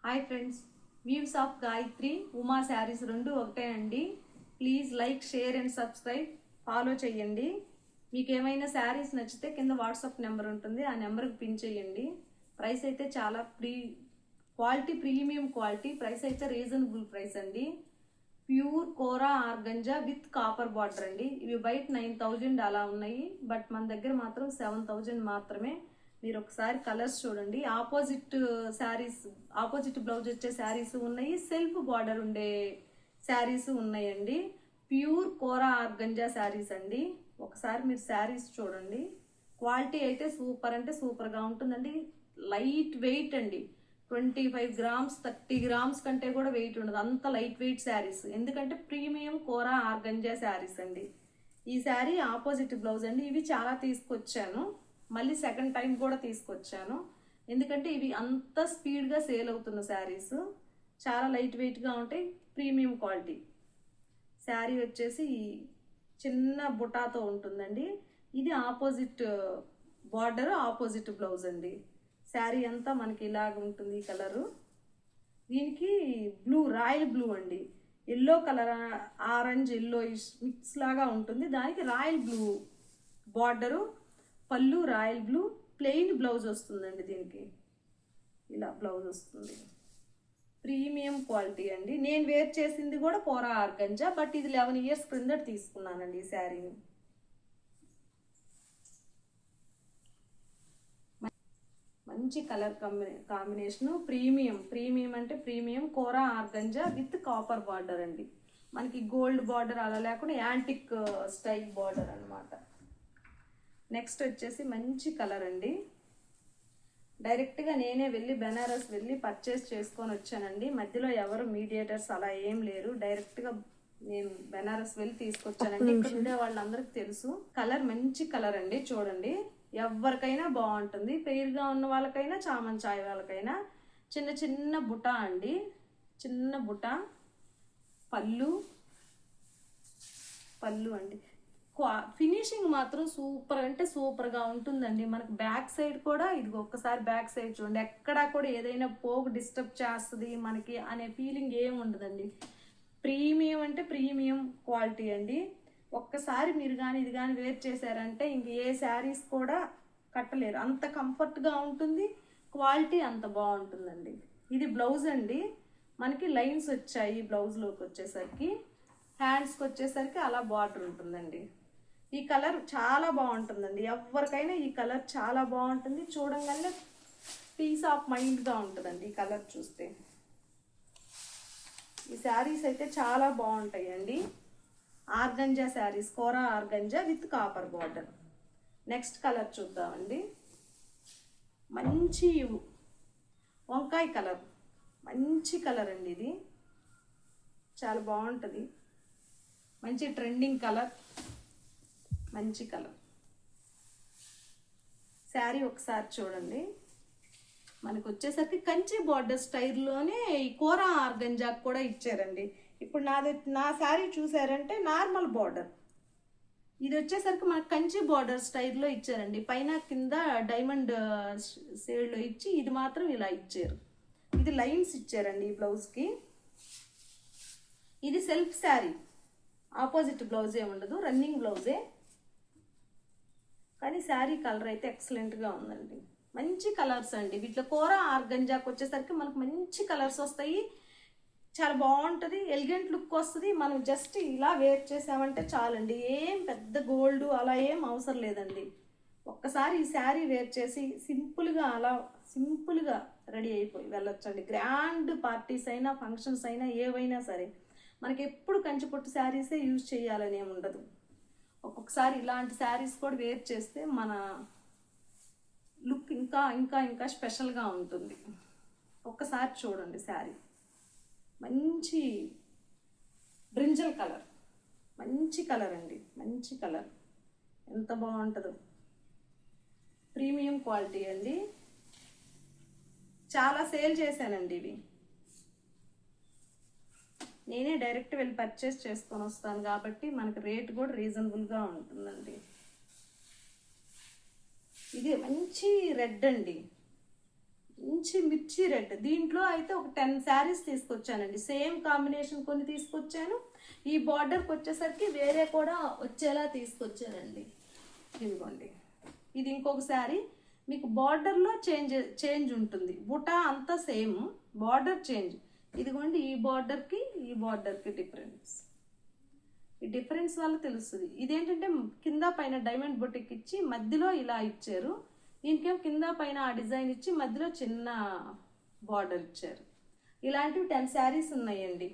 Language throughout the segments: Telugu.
Hi friends, views of Gayatri Uma saris రెండు ఒకటే అండి. Please like, share and subscribe, follow చేయండి. మీకు ఏమైనా శారీస్ నచ్చితే కింద వాట్సాప్ నెంబర్ ఉంటుంది, ఆ నెంబర్కి పిన్ చేయండి. ప్రైస్ అయితే చాలా క్వాలిటీ, ప్రీమియం క్వాలిటీ. ప్రైస్ అయితే రీజనబుల్ ప్రైస్ అండి. Pure kora organza with copper border అండి. ఇవి బయట 9,000 అలా ఉన్నాయి, బట్ మన దగ్గర మాత్రం 7,000 మాత్రమే. మీరు ఒకసారి కలర్స్ చూడండి. ఆపోజిట్ బ్లౌజ్ వచ్చే శారీస్ ఉన్నాయి, సెల్ఫ్ బార్డర్ ఉండే శారీస్ ఉన్నాయండి. ప్యూర్ కోరా ఆర్గంజా శారీస్ అండి. ఒకసారి మీరు శారీస్ చూడండి. క్వాలిటీ అయితే సూపర్ అంటే సూపర్గా ఉంటుందండి. లైట్ వెయిట్ అండి. 25 గ్రామ్స్ 30 గ్రామ్స్ కంటే కూడా వెయిట్ ఉండదు, అంత లైట్ వెయిట్ శారీస్. ఎందుకంటే ప్రీమియం కోరా ఆర్గంజా శారీస్ అండి. ఈ శారీ ఆపోజిట్ బ్లౌజ్ అండి. ఇవి చాలా తీసుకొచ్చాను, మళ్ళీ సెకండ్ టైం కూడా తీసుకొచ్చాను. ఎందుకంటే ఇవి అంత స్పీడ్గా సేల్ అవుతున్న శారీస్, చాలా లైట్ వెయిట్గా ఉంటాయి, ప్రీమియం క్వాలిటీ. శారీ వచ్చేసి చిన్న బుటాతో ఉంటుందండి. ఇది ఆపోజిట్ బార్డర్, ఆపోజిట్ బ్లౌజ్ అండి. శారీ అంతా మనకి ఇలాగ ఉంటుంది ఈ కలరు. దీనికి బ్లూ, రాయల్ బ్లూ అండి. Yellow colour, orange yellow mix లాగా ఉంటుంది. దానికి రాయల్ బ్లూ బార్డరు, పళ్ళు రాయల్ బ్లూ, ప్లెయిన్ బ్లౌజ్ వస్తుందండి. దీనికి ఇలా బ్లౌజ్ వస్తుంది. ప్రీమియం క్వాలిటీ అండి. నేను వేర్ చేసింది కూడా కోరా ఆర్గంజా, బట్ ఇది 11 ఇయర్స్ క్రింద తీసుకున్నానండి ఈ శారీని. మంచి కలర్ కాంబినేషను. ప్రీమియం అంటే premium kora organza with copper border అండి. మనకి గోల్డ్ బార్డర్ అలా లేకుండా యాంటిక్ స్టైల్ బార్డర్ అనమాట. నెక్స్ట్ వచ్చేసి మంచి కలర్ అండి. డైరెక్ట్గా నేనే వెళ్ళి బెనారస్ వెళ్ళి పర్చేస్ చేసుకొని వచ్చానండి. మధ్యలో ఎవరు మీడియేటర్స్ అలా ఏం లేరు. డైరెక్ట్గా నేను బెనారస్ వెళ్ళి తీసుకొచ్చానండి. ఇక్కడ ఉండే వాళ్ళందరికీ తెలుసు. కలర్ మంచి కలర్ అండి. చూడండి, ఎవరికైనా బాగుంటుంది. పెయిర్గా ఉన్న వాళ్ళకైనా, చామన్ చాయ్ వాళ్ళకైనా. చిన్న చిన్న బుటా అండి, చిన్న బుటా. పళ్ళు అండి. ఫినిషింగ్ మాత్రం సూపర్ అంటే సూపర్గా ఉంటుందండి. మనకు బ్యాక్ సైడ్ కూడా, ఇది ఒక్కసారి బ్యాక్ సైడ్ చూడండి, ఎక్కడా కూడా ఏదైనా పోగు డిస్టర్బ్ చేస్తుంది మనకి అనే ఫీలింగ్ ఏమి ఉండదండి. ప్రీమియం అంటే ప్రీమియం క్వాలిటీ అండి. ఒక్కసారి మీరు కానీ ఇది కానీ వేర్ చేశారంటే ఇంక ఏ శారీస్ కూడా కట్టలేరు, అంత కంఫర్ట్గా ఉంటుంది. క్వాలిటీ అంత బాగుంటుందండి. ఇది బ్లౌజ్ అండి. మనకి లైన్స్ వచ్చాయి బ్లౌజ్లోకి వచ్చేసరికి. హ్యాండ్స్కి వచ్చేసరికి అలా బార్డర్ ఉంటుందండి. ఈ కలర్ చాలా బాగుంటుందండి. ఎవరికైనా ఈ కలర్ చాలా బాగుంటుంది. చూడంగానే పీస్ ఆఫ్ మైండ్గా ఉంటుందండి ఈ కలర్ చూస్తే. ఈ శారీస్ అయితే చాలా బాగుంటాయండి. Organza saris, kora organza with copper border. Next colour చూద్దామండి. మంచి వంకాయ కలర్, మంచి కలర్ అండి. ఇది చాలా బాగుంటుంది. మంచి ట్రెండింగ్ కలర్, మంచి కలర్. శారీ ఒకసారి చూడండి. మనకు వచ్చేసరికి కంచి బార్డర్ స్టైల్లోనే ఈ కోరా ఆర్గంజాకు కూడా ఇచ్చారండి. ఇప్పుడు నా శారీ చూసారంటే నార్మల్ బార్డర్, ఇది వచ్చేసరికి మనకు కంచి బార్డర్ స్టైల్లో ఇచ్చారండి. పైన కింద డైమండ్ షేడ్లో ఇచ్చి, ఇది మాత్రం ఇలా ఇచ్చారు. ఇది లైన్స్ ఇచ్చారండి ఈ బ్లౌజ్కి. ఇది సెల్ఫ్ శారీ, ఆపోజిట్ బ్లౌజే ఉండదు, రన్నింగ్ బ్లౌజే. కానీ శారీ కలర్ అయితే ఎక్సలెంట్గా ఉందండి. మంచి కలర్స్ అండి. వీటిలో కోరా ఆర్గంజాకు వచ్చేసరికి మనకు మంచి కలర్స్ వస్తాయి. చాలా బాగుంటుంది, ఎలిగెంట్ లుక్ వస్తుంది. మనం జస్ట్ ఇలా వేర్ చేసామంటే చాలండి. ఏం పెద్ద గోల్డ్ అలా ఏం అవసరం లేదండి. ఒక్కసారి ఈ శారీ వేర్ చేసి సింపుల్గా రెడీ అయిపోయి వెళ్ళొచ్చండి. గ్రాండ్ పార్టీస్ అయినా, ఫంక్షన్స్ అయినా, ఏవైనా సరే మనకి ఎప్పుడు కంచిపట్టు శారీసే యూజ్ చేయాలని ఏమి ఉండదు. ఒక్కొక్కసారి ఇలాంటి శారీస్ కూడా వేర్ చేస్తే మన లుక్ ఇంకా ఇంకా ఇంకా స్పెషల్గా ఉంటుంది. ఒక్కసారి చూడండి శారీ. మంచి బ్రింజల్ కలర్, మంచి కలర్ అండి, మంచి కలర్. ఎంత బాగుంటుందో. ప్రీమియం క్వాలిటీ అండి. చాలా సేల్ చేశానండి ఇవి. నేనే డైరెక్ట్ వెళ్ళి పర్చేస్ చేసుకొని వస్తాను కాబట్టి మనకు రేట్ కూడా రీజనబుల్గా ఉంటుందండి. ఇది మంచి రెడ్ అండి. మంచి మిర్చి రెడ్. దీంట్లో అయితే ఒక 10 శారీస్ తీసుకొచ్చానండి. సేమ్ కాంబినేషన్ కొన్ని తీసుకొచ్చాను. ఈ బార్డర్కి వచ్చేసరికి వేరే కూడా వచ్చేలా తీసుకొచ్చానండి. ఇదిగోండి, ఇది ఇంకొక శారీ. మీకు బార్డర్లో చేంజ్ ఉంటుంది, బుటా అంతా సేమ్, బార్డర్ చేంజ్. ఇదిగోండి, ఈ బార్డర్కి డిఫరెన్స్. ఈ డిఫరెన్స్ వల్ల తెలుస్తుంది. ఇదేంటంటే కింద పైన డైమండ్ బొటిక్ ఇచ్చి మధ్యలో ఇలా ఇచ్చారు. దీనికేమో కింద పైన ఆ డిజైన్ ఇచ్చి మధ్యలో చిన్న బార్డర్ ఇచ్చారు. ఇలాంటివి 10 శారీస్ ఉన్నాయండి.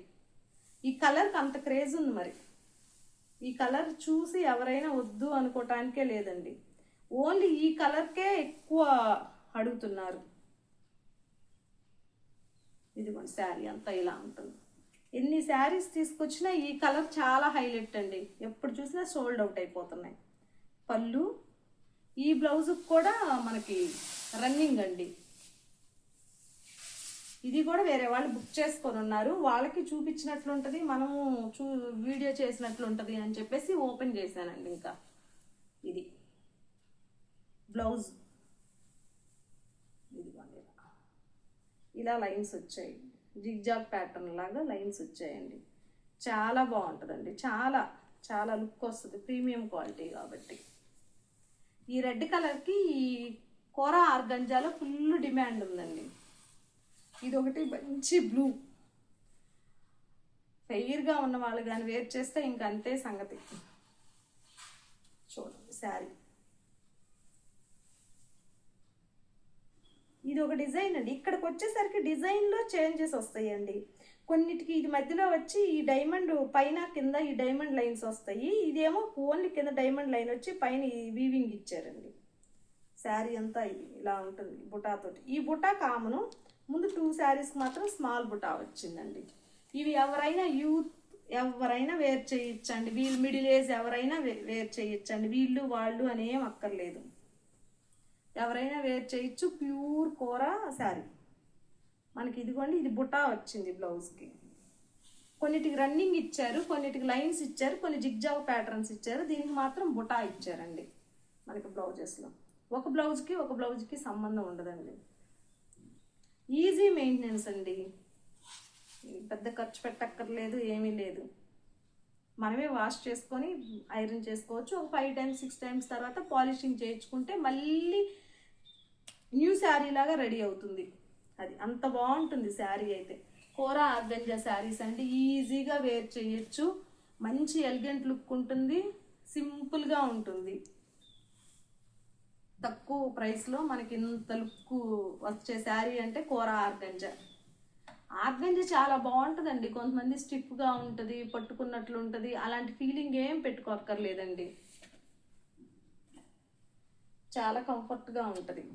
ఈ కలర్కి అంత క్రేజ్ ఉంది. మరి ఈ కలర్ చూసి ఎవరైనా వద్దు అనుకోవటానికే లేదండి. ఓన్లీ ఈ కలర్కే ఎక్కువ అడుగుతున్నారు. ఇదిగోండి, శారీ అంతా ఇలా ఉంటుంది. ఎన్ని శారీస్ తీసుకొచ్చినా ఈ కలర్ చాలా హైలైట్ అండి. ఎప్పుడు చూసినా సోల్డ్ అవుట్ అయిపోతున్నాయి. పళ్ళు, ఈ బ్లౌజ్ కూడా మనకి రన్నింగ్ అండి. ఇది కూడా వేరే వాళ్ళు బుక్ చేసుకొని ఉన్నారు. వాళ్ళకి చూపించినట్లుంటుంది, మనము వీడియో చేసినట్లుంటుంది అని చెప్పేసి ఓపెన్ చేశానండి. ఇంకా ఇది బ్లౌజ్. ఇదిగోండి, ఇలా లైన్స్ వచ్చాయి, జిగ్జాగ్ ప్యాటర్న్ లాగా లైన్స్ వచ్చాయండి. చాలా బాగుంటుందండి. చాలా చాలా లుక్ వస్తుంది, ప్రీమియం క్వాలిటీ కాబట్టి. ఈ రెడ్ కలర్కి ఈ కోరా ఆర్గంజాలో ఫుల్ డిమాండ్ ఉందండి. ఇది ఒకటి మంచి బ్లూ, ఫెయిర్గా ఉన్న వాళ్ళు కానీ వేర్ చేస్తే ఇంక అంతే సంగతి. చూడండి శారీ, ఇది ఒక డిజైన్ అండి. ఇక్కడికి వచ్చేసరికి డిజైన్లో చేంజెస్ వస్తాయండి. కొన్నిటికి ఇది మధ్యలో వచ్చి ఈ డైమండ్ పైన కింద ఈ డైమండ్ లైన్స్ వస్తాయి. ఇదేమో ఓన్లీ కింద డైమండ్ లైన్ వచ్చి పైన ఈ వీవింగ్ ఇచ్చారండి. శారీ అంతా ఇది ఇలా ఉంటుంది బుటాతోటి. ఈ బుటా కామను. ముందు 2 శారీస్కి మాత్రం స్మాల్ బుటా వచ్చిందండి. ఇవి ఎవరైనా వేర్ చేయొచ్చండి. వీళ్ళు మిడిల్ ఏజ్ ఎవరైనా వేర్ చేయొచ్చండి. వీళ్ళు వాళ్ళు అనేం అక్కర్లేదు, ఎవరైనా వేర్ చేయొచ్చు. ప్యూర్ కోరా శారీ మనకి. ఇదిగోండి, ఇది బుటా వచ్చింది బ్లౌజ్కి. కొన్నిటికి రన్నింగ్ ఇచ్చారు, కొన్నిటికి లైన్స్ ఇచ్చారు, కొన్ని జిగ్జాగ్ ప్యాటర్న్స్ ఇచ్చారు. దీనికి మాత్రం బుటా ఇచ్చారండి మనకి బ్లౌజెస్లో. ఒక బ్లౌజ్కి సంబంధం ఉండదండి. ఈజీ మెయింటెనెన్స్ అండి. పెద్ద ఖర్చు పెట్టక్కర్లేదు, ఏమీ లేదు. మనమే వాష్ చేసుకొని ఐరన్ చేసుకోవచ్చు. ఒక 5 times 6 times తర్వాత పాలిషింగ్ చేయించుకుంటే మళ్ళీ న్యూ శారీ లాగా రెడీ అవుతుంది. అది అంత బాగుంటుంది శారీ అయితే. కోరా ఆర్గంజా శారీస్ అంటే ఈజీగా వేర్ చేయొచ్చు. మంచి ఎలిగెంట్ లుక్ ఉంటుంది, సింపుల్గా ఉంటుంది. తక్కువ ప్రైస్లో మనకి ఇంత లుక్ వచ్చే శారీ అంటే కోరా ఆర్గంజా. ఆర్గంజా చాలా బాగుంటుందండి. కొంతమంది స్టిఫ్గా ఉంటుంది, పట్టుకున్నట్లు ఉంటుంది. అలాంటి ఫీలింగ్ ఏం పెట్టుకోక్కర్లేదండి. చాలా కంఫర్ట్గా ఉంటుంది.